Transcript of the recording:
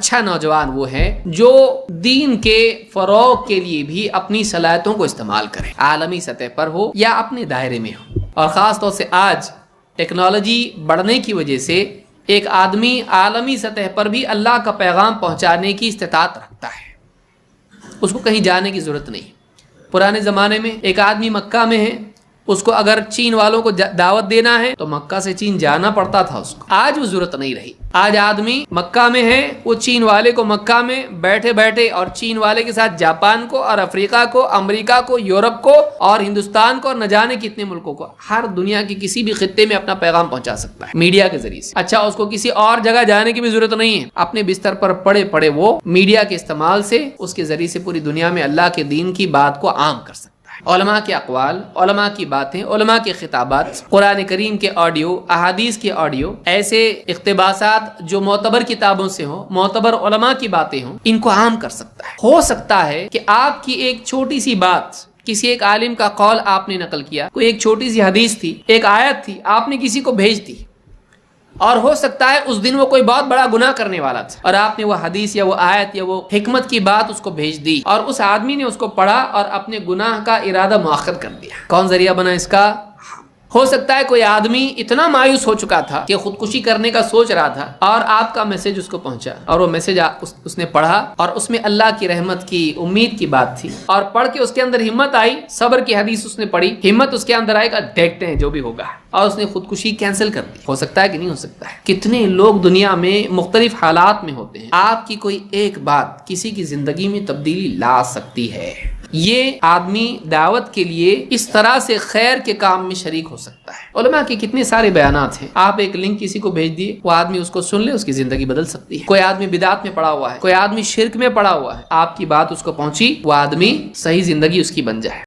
اچھا نوجوان وہ ہے جو دین کے فروغ کے لیے بھی اپنی صلاحیتوں کو استعمال کرے، عالمی سطح پر ہو یا اپنے دائرے میں ہو۔ اور خاص طور سے آج ٹیکنالوجی بڑھنے کی وجہ سے ایک آدمی عالمی سطح پر بھی اللہ کا پیغام پہنچانے کی استطاعت رکھتا ہے، اس کو کہیں جانے کی ضرورت نہیں۔ پرانے زمانے میں ایک آدمی مکہ میں ہے، اس کو اگر چین والوں کو دعوت دینا ہے تو مکہ سے چین جانا پڑتا تھا اس کو۔ آج وہ ضرورت نہیں رہی، آج آدمی مکہ میں ہے، وہ چین والے کو مکہ میں بیٹھے بیٹھے اور چین والے کے ساتھ جاپان کو اور افریقہ کو، امریکہ کو، یورپ کو اور ہندوستان کو اور نہ جانے کتنے ملکوں کو، ہر دنیا کے کسی بھی خطے میں اپنا پیغام پہنچا سکتا ہے میڈیا کے ذریعے سے۔ اچھا، اس کو کسی اور جگہ جانے کی بھی ضرورت نہیں ہے، اپنے بستر پر پڑے پڑے وہ میڈیا کے استعمال سے اس کے ذریعے سے پوری دنیا میں اللہ کے دین کی بات کو عام کر سکتا ہے۔ علماء کے اقوال، علماء کی باتیں، علماء کے خطابات، قرآن کریم کے آڈیو، احادیث کے آڈیو، ایسے اقتباسات جو معتبر کتابوں سے ہوں، معتبر علماء کی باتیں ہوں، ان کو عام کر سکتا ہے۔ ہو سکتا ہے کہ آپ کی ایک چھوٹی سی بات، کسی ایک عالم کا قول آپ نے نقل کیا، کوئی ایک چھوٹی سی حدیث تھی، ایک آیت تھی، آپ نے کسی کو بھیج دی، اور ہو سکتا ہے اس دن وہ کوئی بہت بڑا گناہ کرنے والا تھا اور آپ نے وہ حدیث یا وہ آیت یا وہ حکمت کی بات اس کو بھیج دی، اور اس آدمی نے اس کو پڑھا اور اپنے گناہ کا ارادہ مؤخر کر دیا۔ کون ذریعہ بنا اس کا؟ ہو سکتا ہے کوئی آدمی اتنا مایوس ہو چکا تھا کہ خودکشی کرنے کا سوچ رہا تھا، اور آپ کا میسج اس کو پہنچا اور وہ میسج اس نے پڑھا، اور اس میں اللہ کی رحمت کی امید کی بات تھی، اور پڑھ کے اس کے اندر ہمت آئی، صبر کی حدیث اس نے پڑھی، ہمت اس کے اندر آئے گا، دیکھتے ہیں جو بھی ہوگا، اور اس نے خودکشی کینسل کر دی۔ ہو سکتا ہے کہ نہیں ہو سکتا ہے؟ کتنے لوگ دنیا میں مختلف حالات میں ہوتے ہیں، آپ کی کوئی ایک بات کسی کی زندگی میں تبدیلی لا سکتی ہے۔ یہ آدمی دعوت کے لیے اس طرح سے خیر کے کام میں شریک ہو سکتا ہے۔ علماء کے کتنے سارے بیانات ہیں، آپ ایک لنک کسی کو بھیج دیے، وہ آدمی اس کو سن لے، اس کی زندگی بدل سکتی ہے۔ کوئی آدمی بدعت میں پڑا ہوا ہے، کوئی آدمی شرک میں پڑا ہوا ہے، آپ کی بات اس کو پہنچی، وہ آدمی صحیح زندگی اس کی بن جائے۔